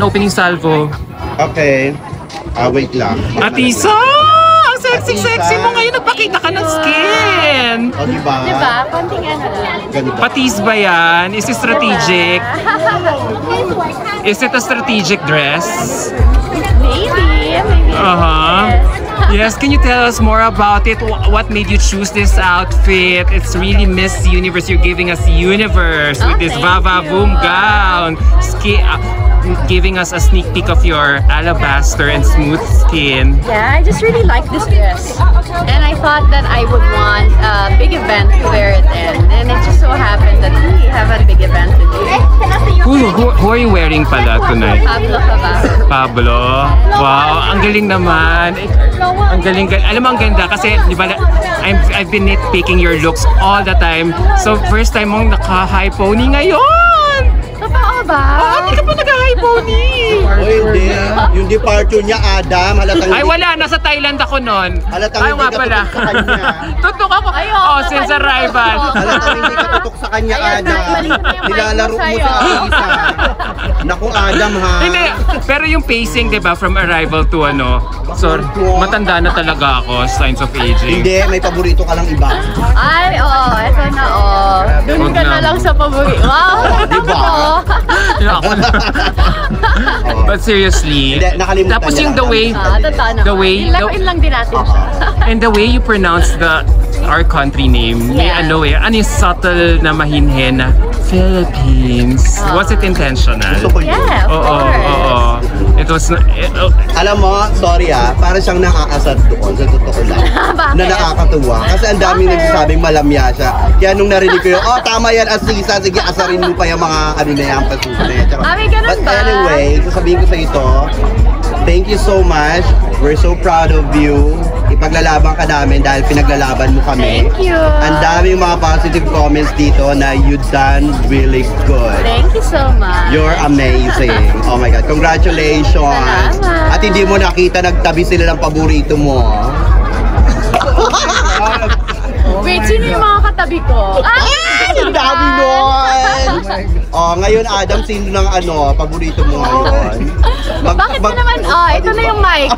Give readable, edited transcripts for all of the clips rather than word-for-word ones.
na opening salvo. Okay. Wait lang. Atisa! Ang sexy mo ngayon. Nagpakita ka ng skin. O, diba? Diba? Konting ano lang. Ganda. Patis ba yan? Is it strategic? Is it a strategic dress? Maybe. Yes, can you tell us more about it? What made you choose this outfit? It's really Miss Universe. You're giving us universe with this Vava Voom gown. Giving us a sneak peek of your alabaster and smooth skin. Yeah, I just really like this dress. And I thought that I would want a big event to wear it in. And it just so happened that we have a big event today. Who are you wearing pala tonight? Pablo Cabajo. Pablo. Wow, ang galing naman. Ang galing. Alam mo, ang ganda kasi, di ba, I've been nitpicking your looks all the time. So, first time mong naka-high pony ngayon. Totoo ba? Hindi ka pa nag-high pony. Oy, hindi. Yung departure niya, Adam, halatang Ay, wala. Nasa Thailand ako nun. Halatang Ay, hindi nga ka pala. tutok sa kanya. Tutok ako. Since arrival. Halatang hindi ka tutok sa kanya, Adam. Nilalaro mo sa Atisa. Naku, Adam, ha? Hindi. Pero yung pacing, di ba, from arrival to so, matanda na talaga ako. Signs of aging. Hindi, may paborito ka lang iba. Ay, eto na, Doon ka na lang sa paborito. Wow, Diba? But seriously, Hindi, nakalimutan tapos niya yung lang. the way, Totoo naman. the way, Laruin lang din natin siya. and the way you pronounce our country name, may Yeah. ano yung subtle na mahinhin na Philippines. Was it intentional? Gusto ko yun. Yeah, of Oo, course. oo. It was, Alam mo, sorry para siyang nakakasad doon sa totoo lang. Bakit? Na nakakatuwa. Kasi ang daming Bakit? nagsasabing malamya siya. Kaya nung narinig ko yun, tama yan, Asisa. Sige, asarin mo pa yung mga na yan, pasusunod. May ganun But ba? anyway, sasabihin ko sa ito, thank you so much. We're so proud of you. Ipaglalaban ka namin dahil pinaglalaban mo kami. Thank you. Ang daming mga positive comments dito na you done really good. Thank you so much. You're amazing. Oh my God. Congratulations. Salamat. At hindi mo nakita nagtabi sila ng paborito mo. Wait, sino yung mga katabi ko? Ang dami nun! Ngayon Adam, sino ng paborito mo ngayon? Bakit mo naman? Ito na yung mic.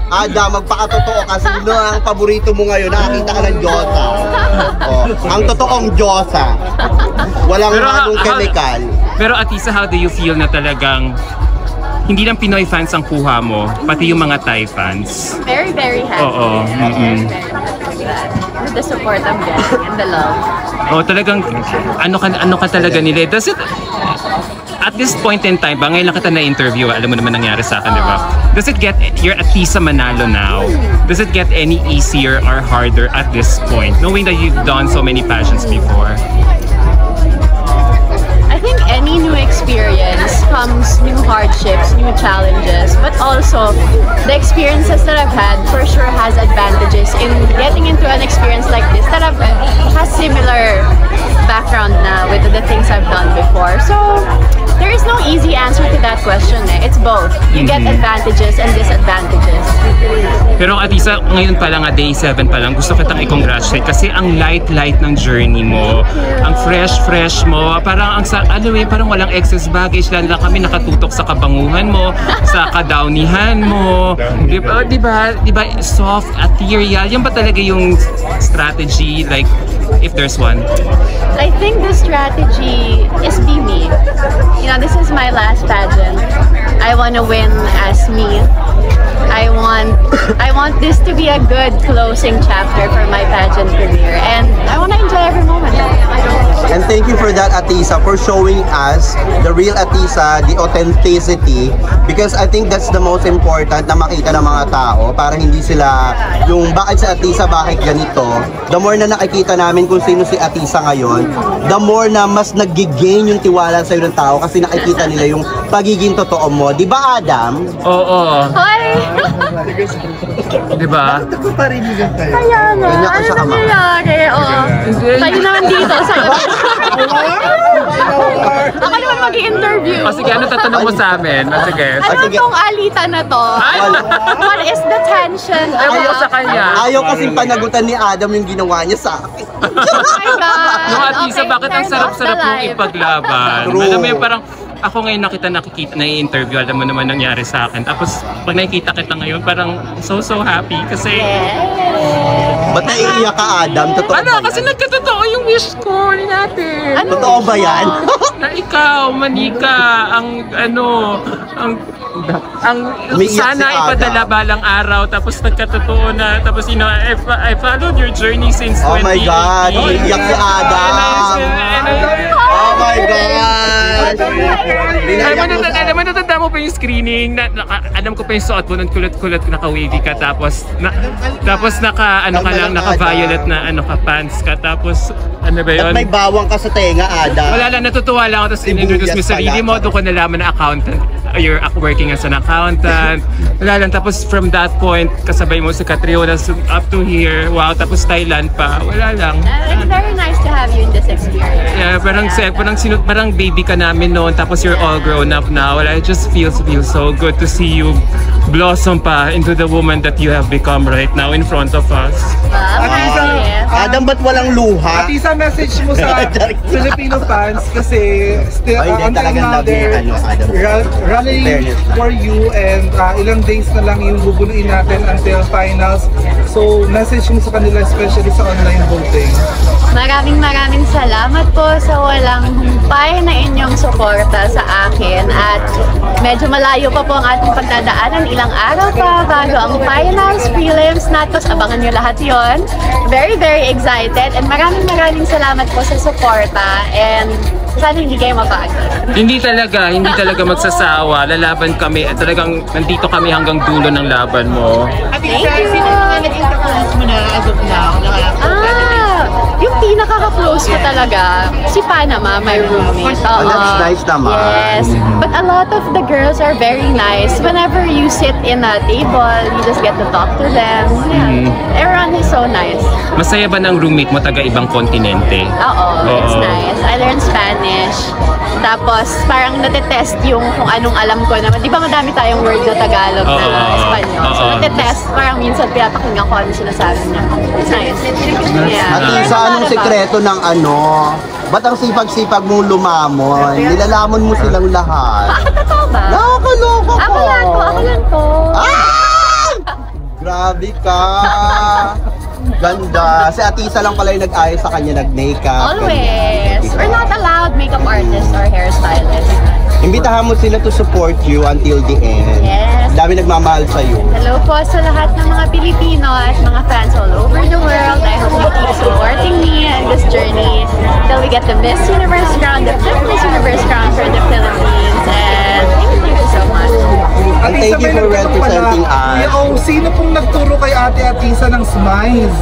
Adam, magpakatotoo ka. Sino ang paborito mo ngayon? Nakakita ka ng Diyosa. Ang totoong Diyosa. Walang halong chemical. pero Atisa, how do you feel na talagang hindi lang Pinoy fans ang kuha mo, pati yung mga Thai fans? Very, very happy. Oo. Very, very happy with that. With the support I'm getting and the love. Talagang ano ka talaga nila. Does it, at this point in time, ngayon lang kita na-interview, alam mo naman nangyari sa akin, di ba? Does it get, you're Atisa Manalo now, does it get any easier or harder at this point, knowing that you've done so many pageants before? I think any new experience comes new hardships, new challenges, but also the experiences that I've had for sure has advantages in getting into an experience like this that has similar background na with the things I've done before. So there is no easy answer to that question. It's both. You get advantages and disadvantages. Pero Atisa, ngayon pa lang, day 7 pa lang, gusto kitang i-congratulate kasi ang light ng journey mo, ang fresh mo, parang parang walang excess baggage, lalo lang kami nakatutok sa kabanguhan mo, sa kadownihan mo, di ba, soft, ethereal, yan ba talaga yung strategy, like, if there's one? I think the strategy is be me. You know, this is my last pageant. I want to win as me. I want this to be a good closing chapter for my pageant career, and I want to enjoy every moment. And thank you for that, Atisa, for showing us the real Atisa, the authenticity, because I think that's the most important na makita ng mga tao para hindi sila yung bakit si Atisa, bakit ganito. The more na nakikita namin kung sino si Atisa ngayon, the more na mas nag-gain yung tiwala sa'yo ng tao kasi nakikita nila yung pagiging totoo mo. Di ba, Adam? Oo. Hi! Di ba? Kaya nga, Ganyan ka ano sa ama. nangyayari? Tayo naman dito, sa'yo. Ako naman mag-i-interview. Sige, ano tatanong mo sa amin? Sige. Ano sige. tong alitan na to? What is the tension? Ayaw sa kanya. Ayaw kasing panagutan ni Adam yung ginawa niya sa akin. Oh my God. No, Atisa, Okay, bakit ang turn sarap-sarap off the mong live. ipaglaban? True. Alam mo yung parang ako ngayon nakikita, na-interview, alam mo naman nangyari sa akin. Tapos pag nakikita kita ngayon, parang so happy kasi... Ba't naiiyak ka, Adam? Totoo ba yan? Kasi nagkatotoo yung wish ko natin. Totoo ba yan? Na ikaw, manika, Umiiyak si sana Adam. ipadala balang araw, tapos nagkatotoo na, tapos I followed your journey since 2018. Oh my God, umiiyak si Adam. Oh my God! Alam mo, natanda mo pa yung screening, alam ko pa yung suot mo, nung kulot-kulot, naka-wavy ka, tapos naka-violet na pants ka, tapos ano ba yun? At may bawang ka sa tenga, Adam. Wala lang, natutuwa lang ako, tapos in-introduce mo sa sarili mo, doon ko nalaman na accountant, you're working as an accountant. Wala lang, tapos from that point, kasabay mo si Catriona up to here, wow, tapos Thailand pa, wala lang. It's very nice to have you in this experience. Yeah, parang baby ka namin noon, tapos you're all grown up now. Well, it just feels so good to see you blossom pa into the woman that you have become right now in front of us. Adam, ba't walang luha? Atisa, message mo sa Filipino fans kasi still until now they're rallying for you and ilang days na lang yung bubuluin natin until finals. So message mo sa kanila especially sa online voting. Maraming salamat po sa walang humpay na inyong suporta sa akin at medyo malayo pa po ang ating pagdadaanan, ilang araw pa bago ang finals, prelims natos, abangan nyo lahat yon. Very excited and maraming salamat po sa suporta and sana hindi kayo mapagod. Hindi talaga magsasawa. Lalaban kami at talagang nandito kami hanggang dulo ng laban mo. Thank you! Sino mga nag-interconnect mo na as of now? Yung pinaka-close ko talaga, si Panama, my roommate. That's nice naman. Yes. But a lot of the girls are very nice. Whenever you sit in a table, you just get to talk to them. Yeah. Everyone is so nice. Masaya ba ng roommate mo taga ibang kontinente? It's nice. I learned Spanish. Tapos parang natetest yung kung anong alam ko naman. Di ba madami tayong word na Tagalog na Espanyol? So natetest, parang minsan pinapakinggan ko ano sinasabi niya. It's nice. Yeah. Atisa, anong sekreto ng ba't ang sipag-sipag mong lumamon? Nilalamon mo silang lahat. Totoo ba? Nakakaloko ko. Ako lang to. Ah! Grabe ka. Ganda. Si Atisa lang pala yung nag-ayos sa kanya, nag-makeup. Always. We're not allowed makeup artists or hairstylists. Imbitahan mo sila to support you until the end. Yes. Dami nagmamahal sa'yo. Hello po sa lahat ng mga Pilipino at mga fans all over the world. I hope you keep supporting me in this journey till we get the Miss Universe crown, the fifth Miss Universe crown for the Philippines. And thank you so much. And thank you for representing us. Sino pong nagturo kay Ate Atisa ng smiles?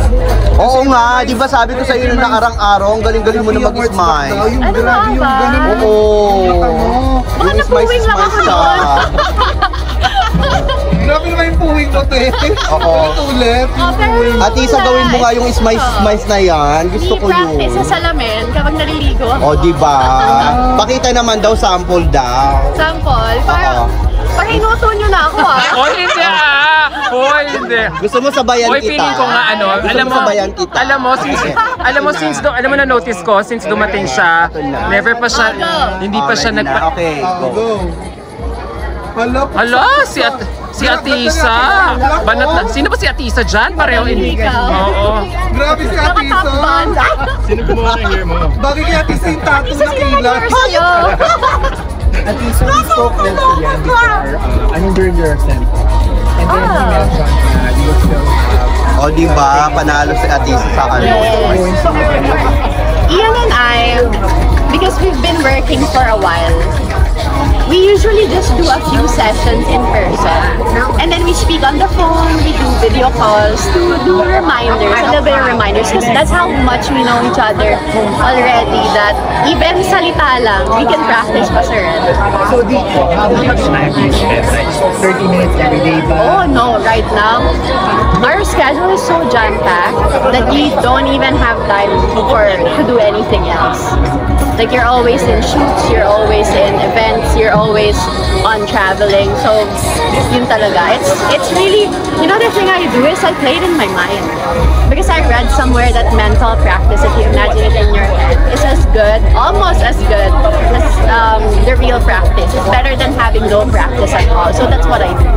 Oo nga, di ba sabi ko sa'yo na nakarang araw, ang galing-galing mo na mag-smile. Yung Ano grabe yung ba? ganun. Oo. Baka napuwing lang ako doon. Grabe naman yung puwing mo, te. Oo. Ulit. Atisa, gawin mo nga yung smiles na yan. Gusto ko yun. I-practice sa salamin kapag naliligo ako. O, di ba? Pakita naman daw, sample daw. Sample. Parang inuto nyo na ako Hindi. Gusto mo sabayan kita? Feeling ko nga Gusto mo sabayan kita? alam mo, na-notice ko, since dumating siya, never pa siya, hindi pa siya Okay, go. Go. Hala, si Atisa. Banat na. Sino ba si Atisa dyan? Pareho hindi. Oo. Grabe si Atisa. Nakatop band. Sino gumawa ng hair mo? Bakit kaya Atisa yung tattoo na kilat? Sa'yo. Atisa, we spoke this to Yan before, during your assembly. And then he mentioned you would still have... O, di ba? Panalo si Atisa sa Ian and I, because we've been working for a while, we usually just do a few sessions in person. And then we speak on the phone, we do video calls to do reminders, a little bit of reminders, because that's how much we know each other already, that even salita lang, we can practice pa sir. So how much time do you spend? Like 30 minutes every day ba? Oh no, right now, our schedule is so jam-packed that we don't even have time to do anything else. Like you're always in shoots, you're always in events, you're always on traveling. So yun talaga. It's really, you know, the thing I do is I play it in my mind. Because I read somewhere that mental practice, if you imagine it in your head, is as good, almost as good as the real practice. It's better than having no practice at all. So that's what I do.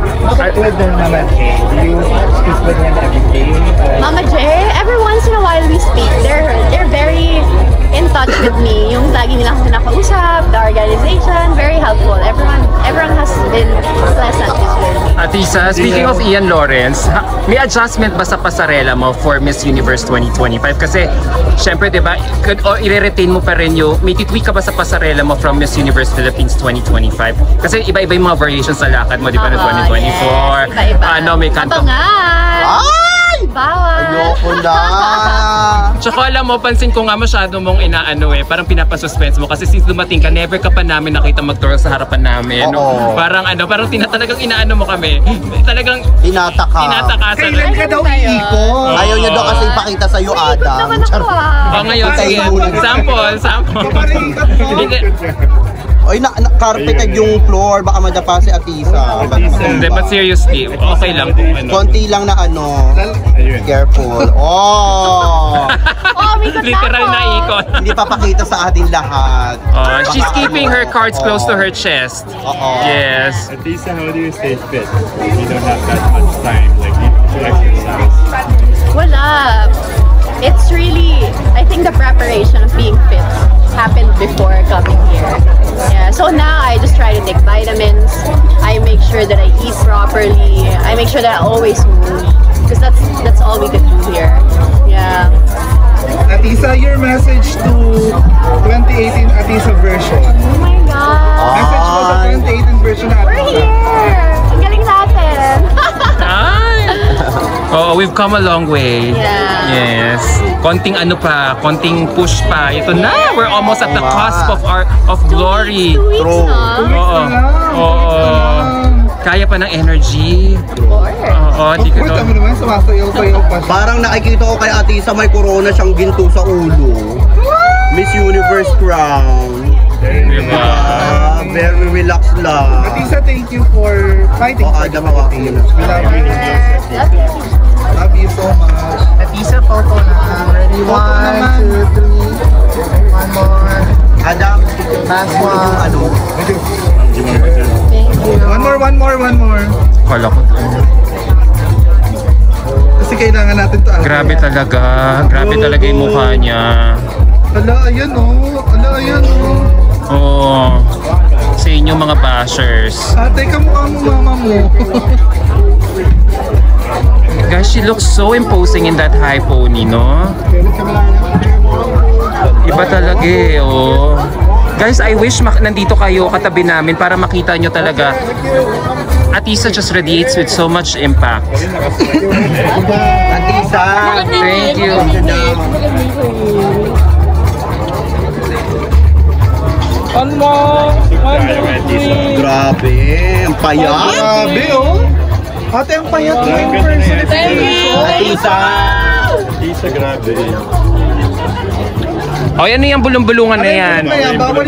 With the Mama J, do you speak with him every day? Mama J, every once in a while we speak. They're very in touch with me. Yung lagi nila akong kinakausap, the organization, very helpful. Everyone has been pleasant this year. Atisa, speaking of Ian Lawrence, may adjustment ba sa pasarela mo for Miss Universe 2025? Kasi, syempre, di ba, i-retain mo pa rin yung, may titweak ka ba sa pasarela mo from Miss Universe Philippines 2025? Kasi iba-iba yung mga variations sa lakad mo, di ba, na 2024? Yes, iba-iba. Ano, may kanto. Abangan! Ay! Bawal! Ayoko na! Tsaka alam mo, pansin ko nga masyado mong inaano parang pinapasuspense mo kasi since dumating ka, never ka pa namin nakita mag-tour sa harapan namin. Oo. Parang talagang inaano mo kami. Talagang Tinataka. Kailan ka daw iikot? Ayaw niya daw kasi ipakita sa'yo, Adam. naman ako oh, ngayon, sige. Sample. Hindi. Ay, carpeted yung floor. Baka madapa si Atisa. Hindi, but seriously, okay lang kung ano. Konti lang na careful. Oh! Oh, may ikot Literal ako. na ikot. Hindi papakita sa atin lahat. Oh, she's keeping her cards close to her chest. Oo. Yes. Atisa, how do you stay fit? You don't have that much time, like to exercise. Wala. It's really, I think the preparation of being fit happened before coming here. Yeah, so now I just try to take vitamins. I make sure that I eat properly. I make sure that I always move. Because that's all we could do here. Yeah. Atisa, your message to 2018 Atisa version. Oh my God. Message mo sa 2018 version na We're Atisa. here! Ang galing natin! Oh, we've come a long way. Yeah. Yes. Konting konting push pa. Ito na, we're almost at the cusp of glory. 2 weeks, True. no? Oo. Oo. Kaya pa ng energy. Oo, di Of ko course, kami naman sumasayaw-sayaw pa siya. Parang nakikita ko kay Atisa may corona siyang ginto sa ulo. Miss Universe crown. Diba? Very relaxed lang. Atisa, thank you for fighting Oh, for Adam, the Philippines. We love you. Yes, that's it. Love you so much. Atisa, photo na. Ready? Photo naman. 1, 2, 3. One more. Adam, Last yung one. One more. Kala ko. Kasi kailangan natin to. Grabe talaga. Grabe talaga yung mukha niya. Ala, ayan oh. Oo. Sa inyo mga bashers. Ate, kamukha mo mama mo. Guys, she looks so imposing in that high pony, no? Iba talaga oh. Guys, I wish nandito kayo katabi namin para makita nyo talaga. Atisa just radiates with so much impact. Atisa. Thank you. One more. Grabe, ang payat. Grabe oh. Ate, ang payat mo in person. Atisa. Atisa, grabe. O, yan yung bulong-bulungan na yan. Bawal